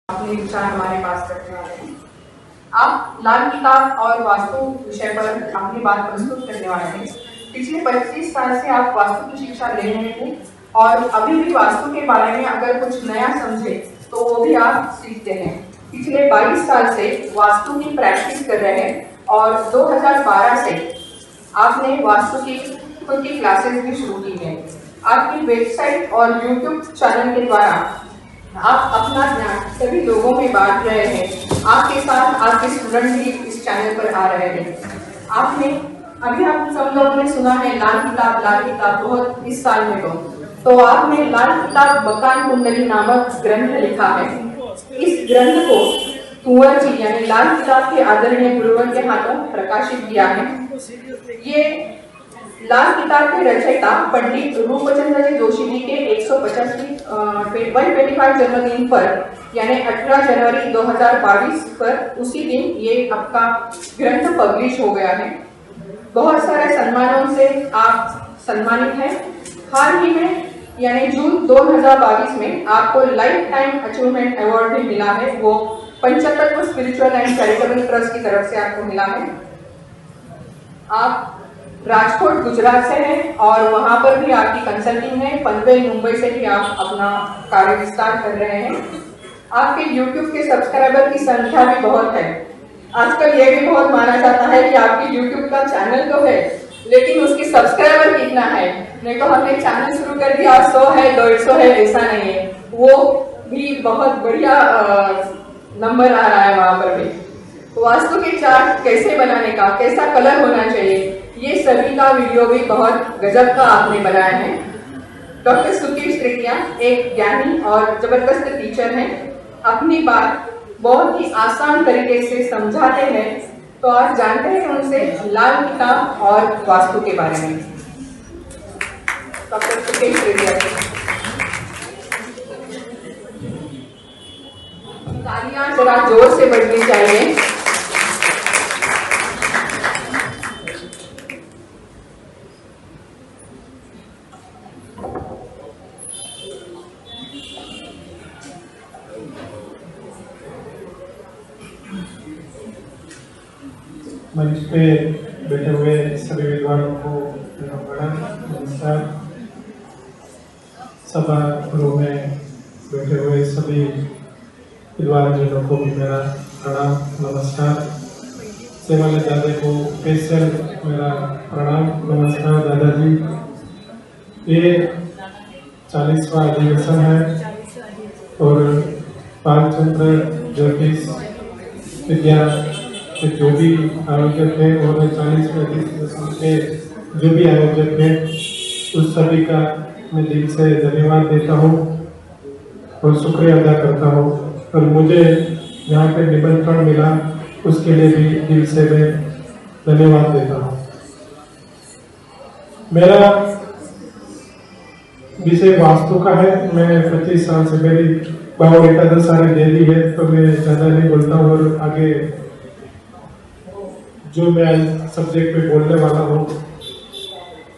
अपने विचार हमारे पास रखने वाले हैं। आप लाल किताब और वास्तु विषय पर अपनी बात प्रस्तुत करने वाले हैं। पिछले 25 साल से आप वास्तु की शिक्षा ले रहे थे और अभी भी वास्तु के बारे में अगर कुछ नया समझे तो वो भी आप सीखते हैं। पिछले 22 साल से वास्तु की प्रैक्टिस कर रहे हैं और 2012 से आपने वास्तु की खुद की क्लासेस भी शुरू की हैं। आपकी वेबसाइट और यूट्यूब चैनल के द्वारा आप अपना ज्ञान सभी लोगों में बांट रहे हैं। आपके साथ आपके स्टूडेंट भी इस चैनल पर आ रहे हैं। आपने अभी आप सब लोगों ने सुना है लाल किताब बहुत इस साल में तो आपने लाल किताब मकान कुंडली नामक ग्रंथ लिखा है। इस ग्रंथ को कुंवर जी यानी लाल किताब के आदरणीय गुरुवर के हाथों प्रकाशित किया है। ये लाल किताब के रचयिता पंडित रूपचंद्र जी जोशी जी के 125 जन्मदिन पर यानी 18 जनवरी 2022 पर उसी दिन ये आपका ग्रंथ पब्लिश हो गया है। बहुत सारे सम्मानों से आप सम्मानित हैं। हाल ही में यानी जून 2022 में आपको लाइफ टाइम अचीवमेंट अवार्ड भी मिला है। वो पंचतत्व स्पिरिचुअल एंड चैरिटेबल ट्रस्ट की तरफ से आपको मिला है। आप राजकोट गुजरात से हैं और वहां पर भी आपकी कंसल्टिंग है। पनवेल मुंबई से भी आप अपना कार्य विस्तार कर रहे हैं। आपके YouTube के सब्सक्राइबर की संख्या भी बहुत है। आजकल ये भी बहुत माना जाता है कि आपकी YouTube का चैनल तो है लेकिन उसकी सब्सक्राइबर कितना है। नहीं तो हमने चैनल शुरू कर दिया 100 है 150 है, ऐसा नहीं है। वो भी बहुत बढ़िया नंबर आ रहा है वहां पर भी। वास्तु के चार्ट कैसे बनाने का, कैसा कलर होना चाहिए, ये सभी का वीडियो भी बहुत गजब का आपने बनाया है। डॉक्टर सुकेश त्रिटिया एक ज्ञानी और जबरदस्त टीचर हैं। अपनी बात बहुत ही आसान तरीके से समझाते हैं। तो आज जानते हैं उनसे लाल किताब और वास्तु के बारे में। डॉक्टर सुकेश त्रिटिया, तालियां जरा जोर से बढ़नी चाहिए। मंच पे बैठे हुए सभी विद्वानों को प्रणाम, नमस्कार। सभा गृह में बैठे हुए सभी विद्वानजनों को भी मेरा प्रणाम, नमस्कार। सेवाले दादा को स्पेशल मेरा प्रणाम, नमस्कार दादाजी। ये 40वां अधिवेशन है और बालचंद्र ज्योतिष विद्या के जो भी आयोजक है और 40वें अधिवेशन के जो भी आयोजक है उस सभी का मैं दिल से धन्यवाद देता हूँ और शुक्रिया अदा करता हूँ। और मुझे यहाँ पे निमंत्रण मिला उसके लिए भी दिल से मैं धन्यवाद देता हूँ। मेरा विषय वास्तु का है। मैं 25 साल से मेरी बायोडेटा 10 साल दे दी है तो मैं ज़्यादा नहीं बोलता हूँ। और आगे जो मैं सब्जेक्ट पे बोलने वाला हूँ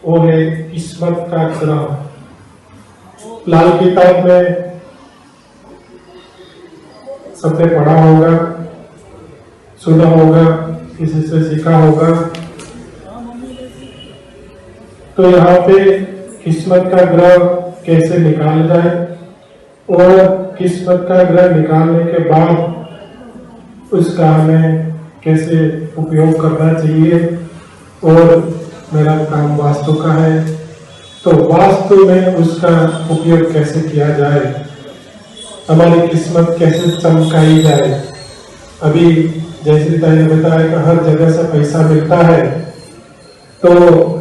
वो है किस्मत का ग्रह। लाल किताब में सबने पढ़ा होगा, सुना होगा, किसी से सीखा होगा। तो यहाँ पे किस्मत का ग्रह कैसे निकाल जाए और किस्मत का ग्रह निकालने के बाद उसका हमें कैसे उपयोग करना चाहिए। और मेरा काम वास्तु का है तो वास्तु में उसका उपयोग कैसे किया जाए, हमारी किस्मत कैसे चमकाई जाए। अभी जैसे ने बताया कि हर जगह से पैसा मिलता है तो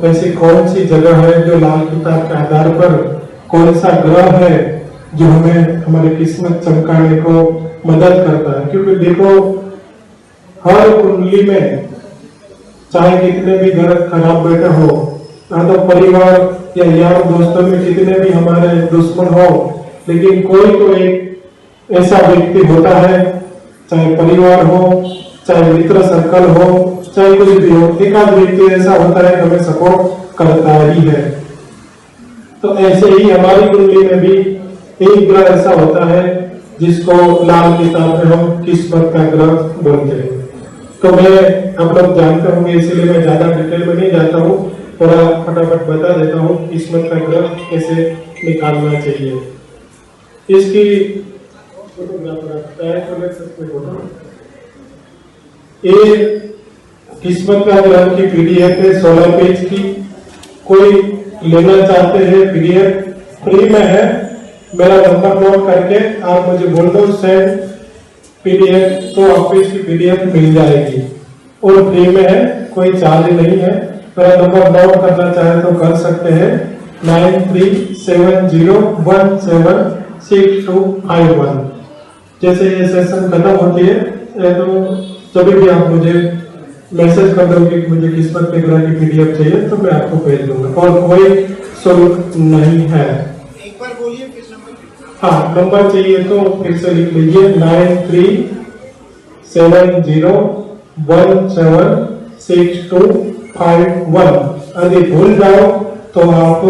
ऐसी कौन सी जगह है जो लाल किताब के आधार पर कौन सा ग्रह है जो हमें हमारी किस्मत चमकाने को मदद करता है। क्योंकि देखो हर कुंडली में चाहे कितने भी घर खराब बैठे हो, या तो परिवार या यार दोस्तों में कितने भी हमारे दुश्मन हो, लेकिन कोई तो एक ऐसा व्यक्ति होता है, चाहे परिवार हो, चाहे मित्र सर्कल हो, चाहे कुछ भी हो, एक आध व्यक्ति ऐसा होता है हमें सपोर्ट करता ही है। तो ऐसे ही हमारी कुंडली में भी एक ग्रह ऐसा होता है जिसको लाल किताब में हम किस्मत का ग्रह बोलते हैं। तो मैं आप लोग जानते होंगे, इसीलिए मैं ज्यादा डिटेल में नहीं जाता हूँ, थोड़ा फटाफट बता देता हूँ किस्मत का ग्रह कैसे निकालना चाहिए। इसकी ये किस्मत का ग्रह की पीडीएफ है 16 पेज की। कोई लेना चाहते हैं पीडीएफ फ्री में है, मेरा नंबर नोट करके आप मुझे बोल दो सेंड पीडीएफ, तो आपको इसकी पीडीएफ मिल जाएगी और फ्री में है, कोई चार्ज नहीं है। मेरा नंबर नोट करना चाहे तो कर सकते हैं 9370176251। जैसे ये सेशन खत्म होती है तो जब भी आप मुझे मैसेज कर दोगे कि मुझे किस्मत के ग्रह की पीडीएफ चाहिए तो मैं आपको भेज दूंगा और कोई शुल्क नहीं है। एक बार बोलिए किस नंबर? हाँ, नंबर चाहिए तो फिर से लिख लीजिए 9370176251। यदि भूल जाओ तो आप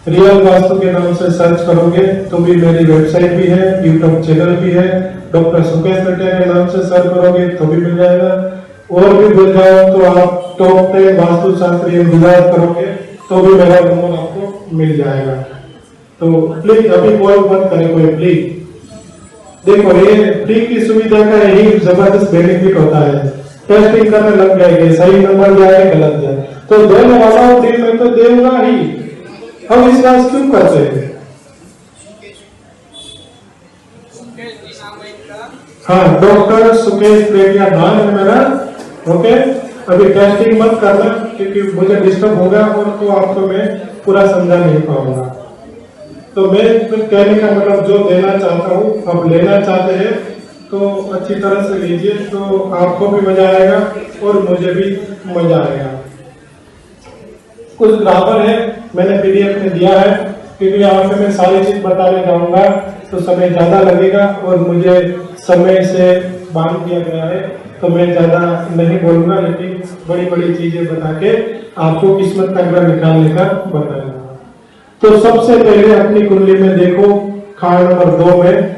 रियल वास्तु के नाम से सर्च करोगे तो भी मेरी वेबसाइट भी है, यूट्यूब चैनल भी है। डॉक्टर सुकेश रेड्डी के नाम से सर्च करोगे तो भी मिल जाएगा। और भी भूल जाओ तो आप टॉप 10 वास्तुशास्त्री गुजरात करोगे तो भी मेरा नंबर आपको मिल जाएगा। तो प्लीज अभी कॉल मत करें कोई, प्लीज। देखो, ये फ्री की सुविधा का यही जबरदस्त बेनिफिट होता है। टेस्टिंग करने लग जाएंगे, सही नंबर जाए गलत जाए तो देने वाला फ्री में तो देगा ही। हम विश्वास क्यों करते हैं? हाँ, डॉक्टर सुकेश रेड्डी नाम है मेरा। ओके, अभी टेस्टिंग मत करना क्योंकि मुझे डिस्टर्ब होगा और तो आपको मैं पूरा समझा नहीं पाऊंगा। तो मैं कहने का मतलब जो देना चाहता हूँ, आप लेना चाहते हैं तो अच्छी तरह से लीजिए, तो आपको भी मजा आएगा और मुझे भी मजा आएगा। कुछ ग्रामर है मैंने पीडीएफ में दिया है, क्योंकि यहाँ पे मैं सारी चीज बताने जाऊंगा तो समय ज्यादा लगेगा और मुझे समय से बांध दिया गया है, तो मैं ज्यादा नहीं बोलूंगा, लेकिन बड़ी बड़ी चीजें बता के आपको किस्मत का ग्रह निकालने का बताऊंगा। तो सबसे पहले अपनी कुंडली में देखो, खान नंबर 2 में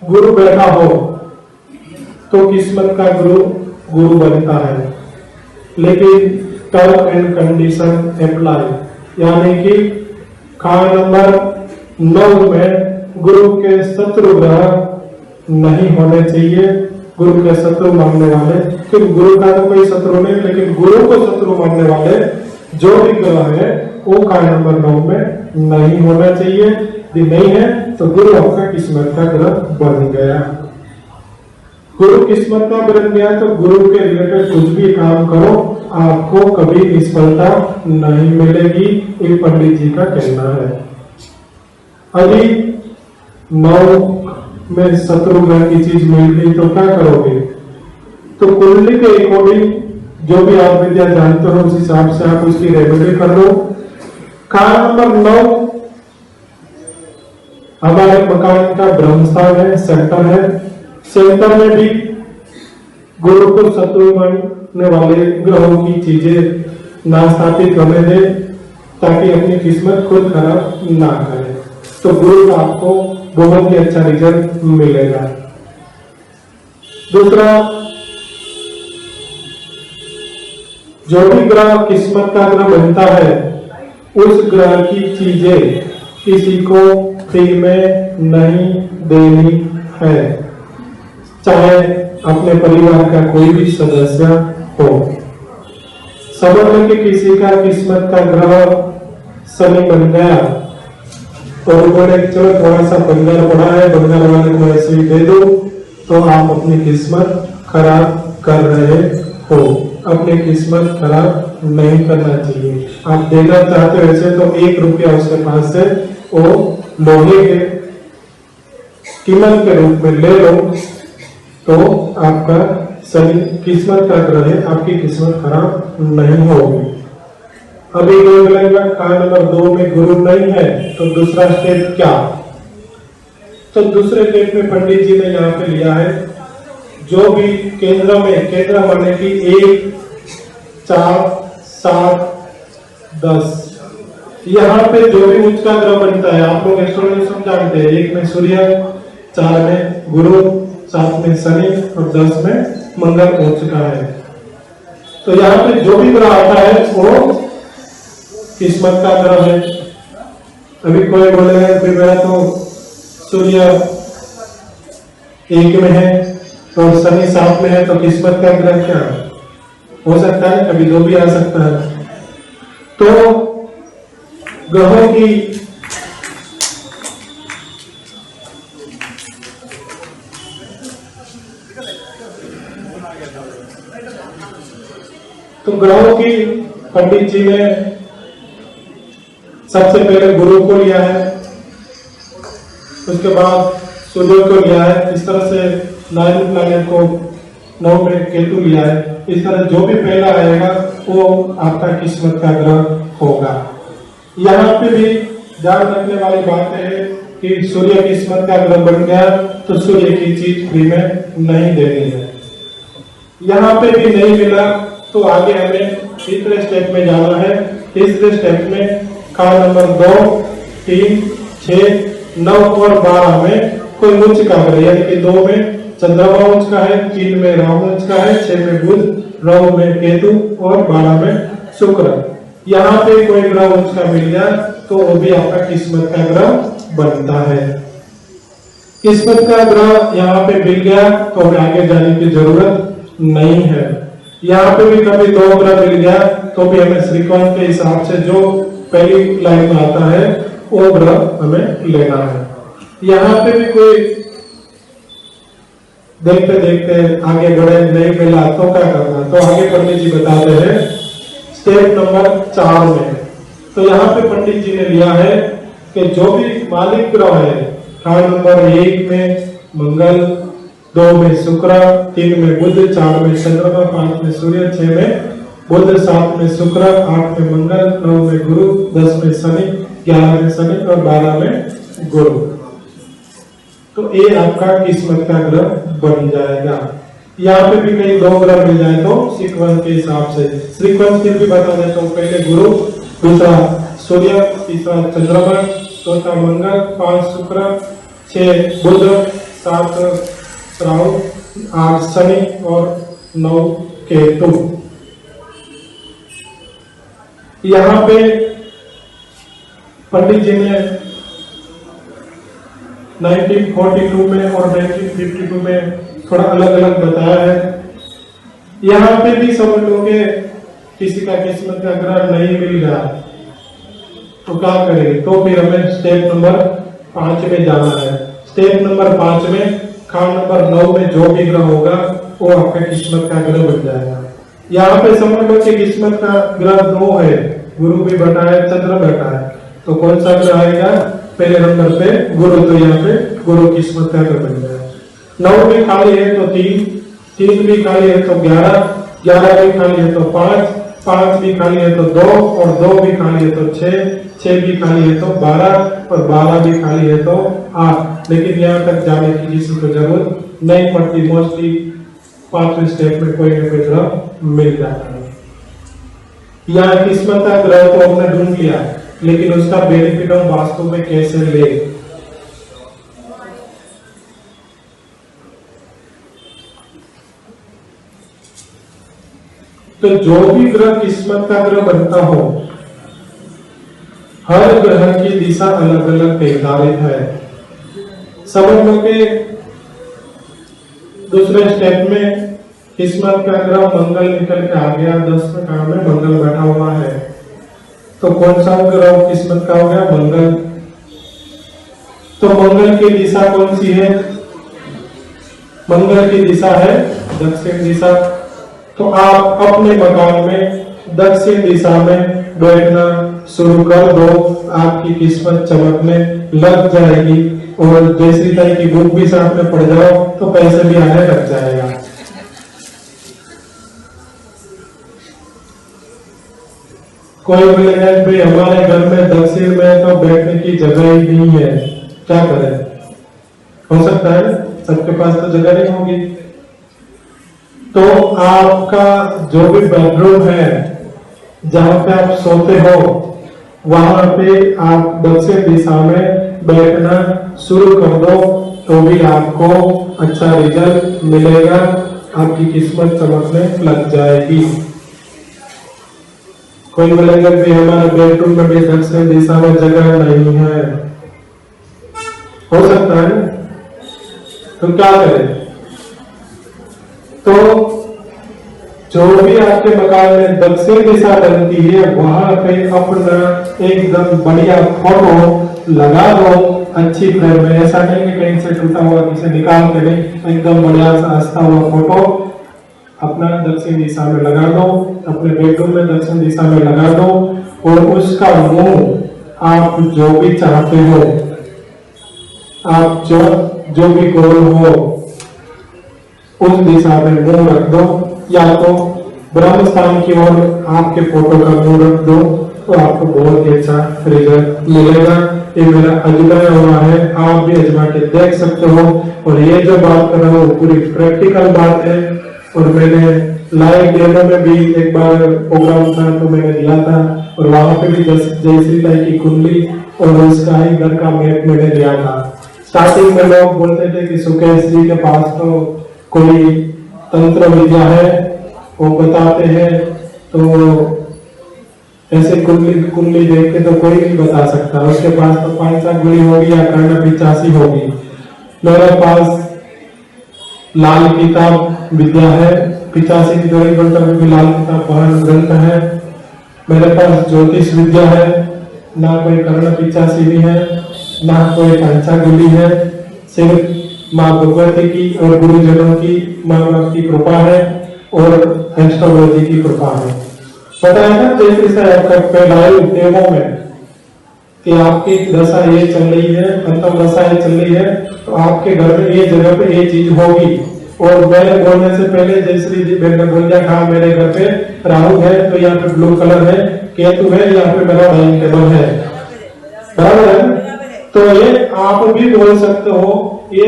गुरु बैठा हो तो किस्मत का गुरु बनता है, लेकिन टर्म एंड कंडीशन अप्लाई, यानी कि खान नंबर 9 में गुरु के शत्रु ग्रह नहीं होने चाहिए। गुरु के शत्रु मानने वाले, क्योंकि गुरु का तो कोई शत्रु नहीं, लेकिन गुरु को शत्रु मानने वाले जो भी ग्रह है वो खान नंबर 9 में नहीं होना चाहिए। यदि नहीं है तो गुरु आपका किस्मत का ग्रह बन गया। गुरु किस्मत का बन गया तो गुरु के रिलेटेड कुछ भी काम करो आपको कभी निष्फलता नहीं मिलेगी, एक पंडित जी का कहना है। अभी 9 में शत्रु ग्रह की चीज मिल गई तो क्या करोगे? तो कुंडली के अकॉर्डिंग जो भी आप विद्या जानते हो उस हिसाब से आप उसकी रेमेडी कर लो। खान नंबर 9 हमारे मकान का ब्रह्मस्थान है, सेंटर है। सेंटर में भी गुरु को शत्रु मानने वाले ग्रहों की चीजें ना स्थापित होने दे, ताकि अपनी किस्मत खुद खराब ना करे। तो गुरु का आपको बहुत ही अच्छा रिजल्ट मिलेगा। दूसरा, जो भी ग्रह किस्मत का ग्रह बनता है उस ग्रह की चीजें किसी को फ्री में नहीं देनी है, चाहे अपने परिवार का कोई भी सदस्य हो। समझ लो कि किसी का किस्मत का ग्रह शनि बन गया और बोले चलो थोड़ा सा बंगाल पड़ा है, बंगाल वाले को ऐसे ही दे दो, तो आप अपनी किस्मत खराब कर रहे हो। अपनी किस्मत खराब नहीं करना चाहिए। आप देना चाहते हो ऐसे तो 1 रुपया उसके पास से वो लोहे के कीमत के रूप में ले लो, तो आपका सही किस्मत का ग्रह है, आपकी किस्मत खराब नहीं होगी। अभी खान नंबर 2 में गुरु नहीं है तो दूसरा स्टेप क्या? तो दूसरे स्टेप में पंडित जी ने यहाँ पे लिया है, जो भी केंद्र में, केंद्र माने कि 1, 4, 7, 10 यहाँ पे जो भी उच्च का ग्रह बनता है, आप लोग एस्ट्रोनॉमी जानते हैं, 1 में सूर्य, 4 में गुरु, 7 में शनि और 10 में मंगल उच्च का है। तो यहाँ पे जो भी ग्रह आता है वो किस्मत का ग्रह है। अभी कोई बोलेगा कि मेरा तो सूर्य 1 में है और शनि 7 में है, तो किस्मत का ग्रह क्या है? हो सकता है कभी जो भी आ सकता है। तो ग्रहों की पंडित जी ने सबसे पहले गुरु को लिया है, उसके बाद सूर्य को लिया है, इस तरह से 9 प्लैनेट को 9 में केतु लिया है। इस तरह जो भी पहला आएगा वो आपका किस्मत का ग्रह होगा। यहाँ पे भी ध्यान रखने वाली बात है कि सूर्य किस्मत का ग्रह बन गया तो सूर्य की चीज फ्री में नहीं देनी है। यहाँ पे भी नहीं मिला तो आगे हमें तीसरे स्टेप में जाना है। तीसरे स्टेप में कार्ड नंबर 2, 3, 6, 9 और 12 में कोई उच्च का ग्रह, यानी कि 2 में चंद्रमा उच्च का है, 3 में राहु उच्च का है, 6 में बुध, 9 में केतु और 12 में शुक्र। यहाँ पे कोई ग्रह उच्च का मिल गया तो वो भी आपका किस्मत का ग्रह बनता है। किस्मत का ग्रह यहाँ पे मिल गया तो हमें आगे जाने की जरूरत नहीं है। यहाँ पे भी कभी 2 ग्रह मिल गया तो भी हमें श्रीकांत के हिसाब से जो पहली लाइन में आता है वो ग्रह हमें लेना है। यहाँ पे भी कोई देखते देखते आगे बढ़े नहीं मिला तो क्या करना, तो आगे पंडित जी बताते हैं स्टेप नंबर 4 में। तो यहाँ पे पंडित जी ने लिया है कि जो भी मालिक ग्रह है, कार्ड नंबर 1 में मंगल, 2 में शुक्र, 3 में बुध, 4 में चंद्रमा, 5 में सूर्य, 6 में बुध, 7 में शुक्र, 8 में मंगल, 9 में गुरु, 10 में शनि, 11 में शनि और 12 में गुरु। तो ये आपका किस्मत का ग्रह बन जाएगा। यहाँ पे भी कहीं 2 ग्रह मिल जाए तो सीक्वेंस के हिसाब से सीक्वेंस भी बता देता हूँ। पहले गुरु, दूसरा सूर्य, तीसरा चंद्रमा, चौथा मंगल, 5 शुक्र, 6 बुध, 7 राहु, 8 शनि और 9 केतु। यहाँ पे पंडित जी ने 1942 में और 1952 में थोड़ा अलग अलग बताया है। यहाँ पे भी समझ लो कि किसी का किस्मत का ग्रह नहीं मिल रहा तो क्या करेंगे, तो फिर हमें स्टेप नंबर 5 में जाना है। स्टेप नंबर 5 में कार्ड नंबर 9 में जो भी ग्रह होगा वो आपका किस्मत का ग्रह बन जाएगा। यहाँ पे समझ लो कि किस्मत का ग्रह 2 है, गुरु भी बैठा है, चंद्र बैठा है, तो कौन सा ग्रह आएगा? पहले नंबर पे गुरु, तो यहाँ पे गुरु किस्मत का ग्रह बन जाएगा। 9 भी खाली है तो 3, 3 भी खाली है तो 11, 11 भी खाली है तो 5, 5 भी खाली है तो 2 और 2 भी खाली है तो 6, 6 भी खाली है तो 12 और 12 भी खाली है तो 8। लेकिन यहाँ तक जाने की किसी को जरूरत नहीं पड़ती, मोस्टली 5वें स्टेप में कोई ना कोई ग्रह मिल जाता है। यहाँ किस्मत का ग्रह तो हमने ढूंढ लिया, लेकिन उसका बेनिफिट हम वास्तव में कैसे ले? तो जो भी ग्रह किस्मत का ग्रह बनता हो, हर ग्रह की दिशा अलग अलग निर्धारित है। समझ लो कि दूसरे स्टेप में किस्मत का ग्रह मंगल निकल के आ गया, 10 में काम में मंगल बैठा हुआ है, तो कौन सा ग्रह किस्मत का हो गया? मंगल। तो मंगल की दिशा कौन सी है? मंगल की दिशा है दक्षिण दिशा। तो आप अपने मकान में दक्षिण दिशा में बैठना शुरू कर दो, आपकी किस्मत चमकने लग जाएगी। और जैसी तरह की बुक भी साथ में पड़ जाओ तो पैसे भी आने लग जाएगा। कोई बोलेगा भाई हमारे घर में दक्षिण में तो बैठने की जगह ही नहीं है, क्या करें? हो सकता है सबके पास तो जगह नहीं होगी। तो आपका जो भी बेडरूम है, जहां पे आप सोते हो, वहां पे आप दक्षिण दिशा में बैठना शुरू कर दो तो भी आपको अच्छा रिजल्ट मिलेगा, आपकी किस्मत चमकने लग जाएगी। कोई बोलेगा कि हमारे बेडरूम में भी दक्षिण दिशा में जगह नहीं है, हो सकता है, तो क्या करें? तो जो भी आपके मकान में दक्षिण दिशा बनती है वहां पे अपना एकदम बढ़िया फोटो लगा दो अच्छी फ्रेम में। ऐसा नहीं कि कहीं से टूटा हुआ किसी निकाल के नहीं, एकदम बढ़िया सा हंसता हुआ फोटो अपना दक्षिण दिशा में लगा दो, अपने बेडरूम में दक्षिण दिशा में लगा दो और उसका मुंह आप जो भी चाहते हो, आप जो भी गोल हो उस दिशा में मुंह रख दो, या तो ब्रह्म स्थान की ओर आपके फोटो का मुंह रख दो तो आपको बहुत ही अच्छा रिजल्ट मिलेगा। ये मेरा अजमाया हुआ है, आप भी अजमा के देख सकते हो। और ये जो बात कर रहा हूँ पूरी प्रैक्टिकल बात है, और मैंने लाइव डेमो में भी एक बार प्रोग्राम था तो मैंने दिया था, और वहां पे भी जयश्री ताई की कुंडली और उसका ही घर का मैप मैंने दिया था। स्टार्टिंग में लोग बोलते थे कि सुकेश जी के पास तो कोई तंत्र विद्या है, वो बताते हैं, तो ऐसे कुंडली देख के तो कोई नहीं बता सकता, उसके पास तो 5 गुड़ी होगी या कर्ण 85 होगी। मेरे पास लाल किताब विद्या है, 85 की जोड़ी बोलता हूँ कि लाल किताब महान ग्रंथ है। मेरे पास ज्योतिष विद्या है, ना कोई कर्ण 85 भी है, ना कोई पंचागुली है, सिर्फ माँ भगवती की और गुरुजनों की माँ बाप की कृपा है और एस्ट्रोलॉजी की कृपा है। पता है ना जैसे पहले देवों में कि आपकी दशा ये चल रही है, अंतम दशा ये चल रही है, तो आपके घर में ये जगह पे ये चीज होगी। और मेरे बोलने से पहले जयश्री जी मैंने बोल दिया हाँ मेरे घर पे राहु है, तो यहाँ पे ब्लू कलर है, केतु है, यहाँ पे मेरा डाइनिंग टेबल है, बराबर है। तो ये आप भी बोल सकते हो, ये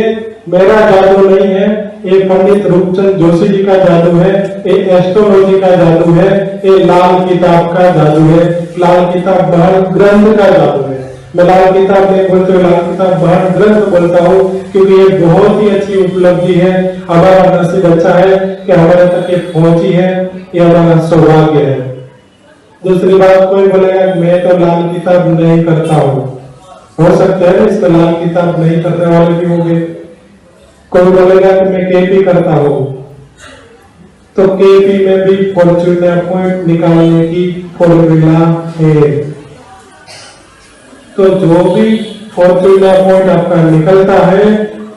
मेरा जादू नहीं है, ये पंडित रूपचंद जोशी जी का जादू है, ये एस्ट्रोलॉजी का जादू है, ये लाल किताब का जादू है, लाल किताब महान ग्रंथ का जादू है। मैं लाल किताब नहीं बोलते हुए लाल किताब महान ग्रंथ बोलता हूँ, क्योंकि ये बहुत ही अच्छी उपलब्धि है। हमारा नसीब अच्छा है कि हमारे तक ये पहुंची है, ये हमारा सौभाग्य है। दूसरी बात, कोई बोलेगा मैं तो लाल किताब नहीं करता हूँ, हो सकता है इसमें लाल किताब नहीं करने वाले भी होंगे। कोई बोलेगा कि मैं केपी करता हूँ, तो केपी में भी फॉर्च्यूनर पॉइंट निकालने की फॉर्मूला है। तो जो भी फॉर्च्यूनर पॉइंट आपका निकलता है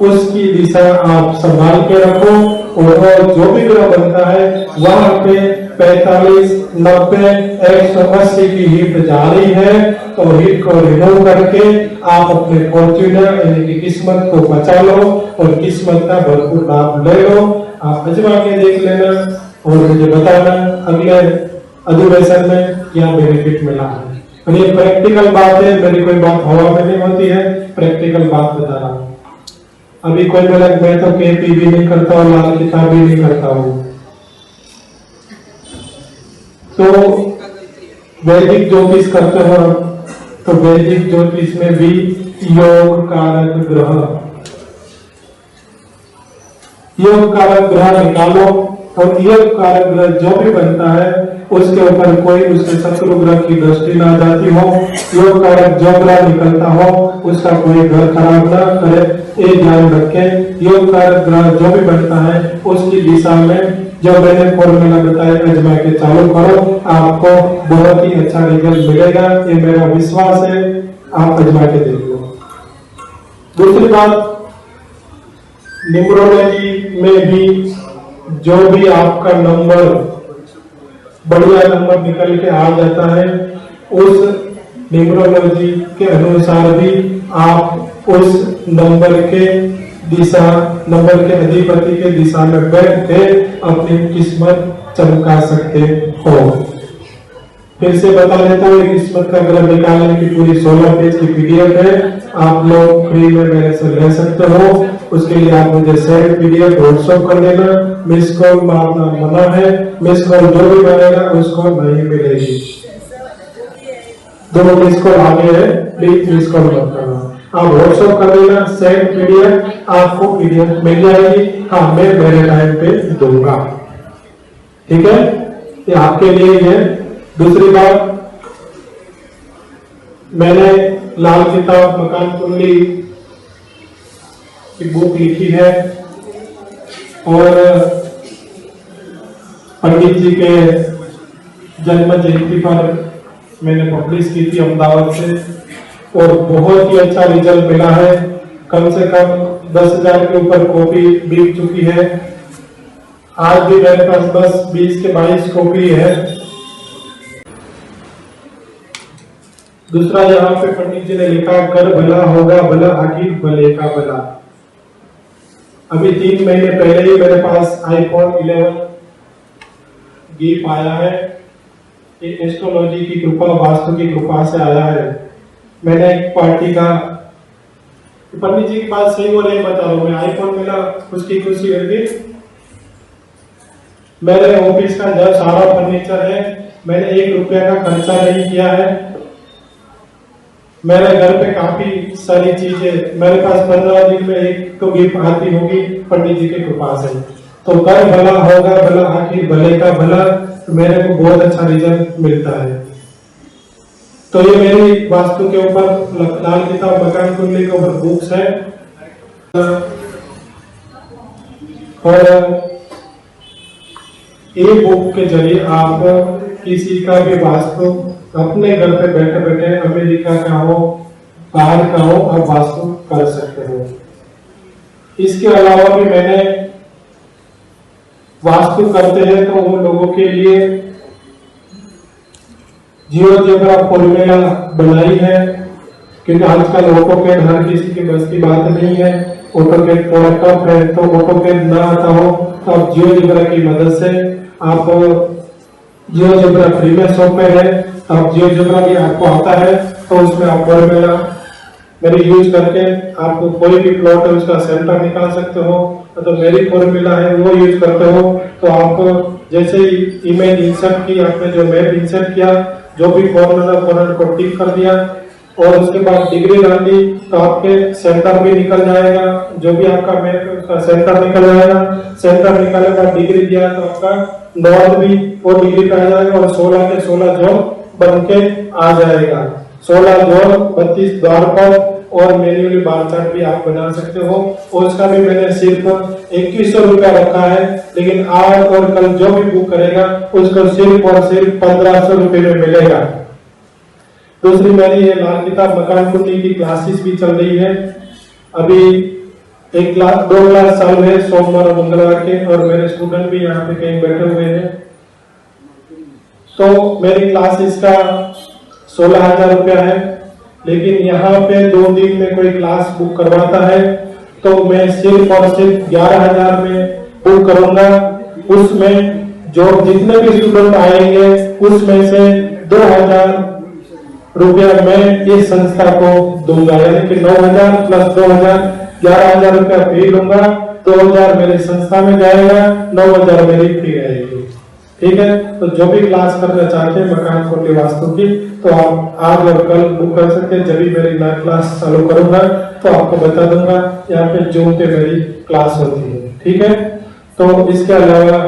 उसकी दिशा आप संभाल के रखो, और जो भी ग्रह बनता है वहां पे 45, 90, 180 की हिट जारी है, तो हिट को रिमूव करके आप अपने फॉर्च्यूनर यानी कि किस्मत को बचा लो और किस्मत का भरपूर लाभ ले लो। आप अजमा के देख लेना और मुझे बताना अगले अधिवेशन में क्या बेनिफिट मिला है। और ये प्रैक्टिकल बात है, मेरी कोई बात हवा में नहीं होती है, प्रैक्टिकल बात बता रहा हूँ। अभी कोई बोला मैं तो केपी भी नहीं करता हूँ, लाल किताब भी नहीं करता हूँ, तो वैदिक ज्योतिष करते हो, तो वैदिक ज्योतिष में भी योग कारक ग्रह निकालो, और योग कारक ग्रह जो भी बनता है उसके ऊपर कोई उसके शत्रु ग्रह की दृष्टि ना जाती हो, योग कारक जो ग्रह निकलता हो उसका कोई घर खराब ना करे, ये ध्यान रखें। योग कारक ग्रह जो भी बनता है उसकी दिशा में जो मैंने फॉर्मूला बताया अजमा के चालू करो, आपको बहुत ही अच्छा रिजल्ट मिलेगा, ये मेरा विश्वास है। आप अजमा के देख लो। दूसरी बात, न्यूमरोलॉजी में भी जो भी आपका नंबर बढ़िया नंबर निकल के आ जाता है, उस न्यूमरोलॉजी के अनुसार भी आप उस नंबर के अधिपति के दिशा में बैठ के अपनी किस्मत चमका सकते हो। फिर से बता देता हूँ, किस्मत का ग्रह निकालने की पूरी 16 पेज की पीडीएफ है, आप लोग फ्री में मेरे से ले सकते हो। उसके लिए आप मुझे सेंड पीडीएफ व्हाट्सएप कर देना, मिस कॉल मारना मना है, मिस कॉल जो भी मारेगा उसको नहीं मिलेगी। दोनों मिस कॉल आगे है, प्लीज मिस कॉल मत करना। आप व्हाट्सएप कर देना, सेंड पीडीएफ, आपको पीडीएफ मिल जाएगी। हाँ, मैं मेरे टाइम पे दूंगा, ठीक है, ये आपके लिए है। दूसरी बात, मैंने लाल किताब मकान कुंडली की बुक लिखी है और पंडित जी के जन्म जयंती पर मैंने पब्लिश की थी अहमदाबाद से और बहुत ही अच्छा रिजल्ट मिला है। कम से कम 10,000 के ऊपर कॉपी बिक चुकी है। आज भी मेरे पास बस 20 के 22 कॉपी है। दूसरा, यहाँ पे पंडित जी ने लिखा, कर भला होगा भला आखिर भले का भला। अभी 3 महीने पहले ही मेरे पास iPhone 11 गिफ्ट आया है। ये एस्ट्रोलॉजी की कृपा, वास्तु की कृपा से आया है। मैंने एक पार्टी का, पंडित जी की बात सही बोले बता रहा हूँ मैं, iPhone मिला उसकी खुशी होगी। मेरे ऑफिस का जब सारा फर्नीचर है, मैंने 1 रुपया का खर्चा नहीं किया है। मेरे घर पे काफी सारी चीजें, मेरे पास 15 दिन में एक तो गिफ्ट आती होगी पंडित जी की कृपा से। तो कर भला होगा भला आखिर भले का भला, तो मेरे को बहुत अच्छा रिजल्ट मिलता है। तो ये मेरी वास्तु के ऊपर लाल किताब मकान कुंडली के ऊपर बुक्स है और ये बुक के जरिए आप किसी का भी वास्तु अपने घर पे बैठे बैठे, अमेरिका का हो बाहर का हो, आप वास्तु कर सकते हो। इसके अलावा भी मैंने वास्तु करते हैं तो उन लोगों के लिए जियोजेब्रा फॉर्मूला बनाई है, क्योंकि आजकल ऑटोकैड हर किसी की बस की बात नहीं है। ऑटोकैड थोड़ा टफ है, तो ऑटोकैड ना आता हो तो आप जियोजेब्रा की मदद से, आप जियोजेब्रा फ्री में शॉप में है, आप जियोजेब्रा भी आपको आता है तो उसमें आप फॉर्मूला मेरी यूज करके आपको कोई भी प्लॉट है उसका सेंटर निकाल सकते हो। तो मेरी फॉर्मूला है वो यूज करते हो तो आप जैसे ही इमेज इंसर्ट की, आपने जो मैप इंसर्ट किया, जो भी फॉर्मूला को टिक कर दिया और उसके बाद डिग्री डाल दी तो आपके सेंटर भी निकल जाएगा। जो भी आपका मैप है उसका सेंटर निकल जाएगा। सेंटर निकालने के बाद डिग्री दिया तो आपका नॉर्थ भी वो डिग्री पे आ जाएगा और 16 के 16 जोन बन के आ जाएगा। 16 जोन 32 द्वार पर और मैन्युअली बार चार्ट भी आप बना सकते हो। और उसका भी मैंने सिर्फ 2100 रुपया रखा है, लेकिन आज और कल जो भी बुक करेगा उसको सिर्फ और सिर्फ 1500 रुपये में मिलेगा। दूसरी मेरी ये लाल किताब मकान कुंडली की क्लासेस भी चल रही है। अभी 2 क्लास चालू है सोमवार और मंगलवार के, और मेरे स्टूडेंट भी यहाँ पे कहीं बैठे हुए हैं। तो मेरी क्लासेस का 16,000 रुपया है, लेकिन यहाँ पे 2 दिन में कोई क्लास बुक करवाता है तो मैं सिर्फ और सिर्फ 11,000 में बुक करूंगा। उसमें जो जितने भी स्टूडेंट आएंगे उसमें से 2,000 रुपया मैं इस संस्था को दूंगा, यानी कि 9,000 प्लस 2,000 11,000 रुपया फी लूंगा। 2,000 मेरी संस्था में जाएगा, 9,000 मेरी फी रहेगी। ठीक है, तो जो भी क्लास करना चाहते हैं मकान कुंडली वास्तु की तो आप आज और कल बुक कर सकते हैं। जब भी मेरी नई क्लास चालू करूंगा तो आपको बता दूंगा। यहाँ पे जून पे मेरी क्लास होती है। ठीक है, तो इसके अलावा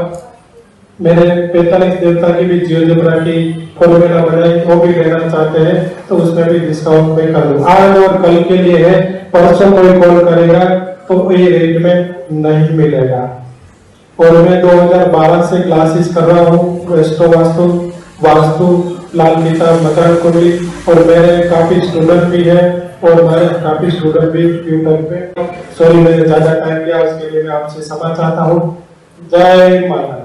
मैंने 45 देवता की भी जियोजेब्रा की फॉर्मूला बनाई, वो भी लेना चाहते हैं तो उसमें भी डिस्काउंट में कर दूं। आज और कल के लिए है, परसों कोई कॉल करेगा तो ये रेट में नहीं मिलेगा। और मैं 2012 से क्लासेस कर रहा हूँ एस्ट्रो वास्तु लाल किताब मकान कुंडली, और मेरे काफी स्टूडेंट भी हैं और मेरे काफी स्टूडेंट भी यूट्यूब पे। सॉरी मैंने ज्यादा टाइम लिया, उसके लिए मैं आपसे क्षमा चाहता हूँ। जय माता।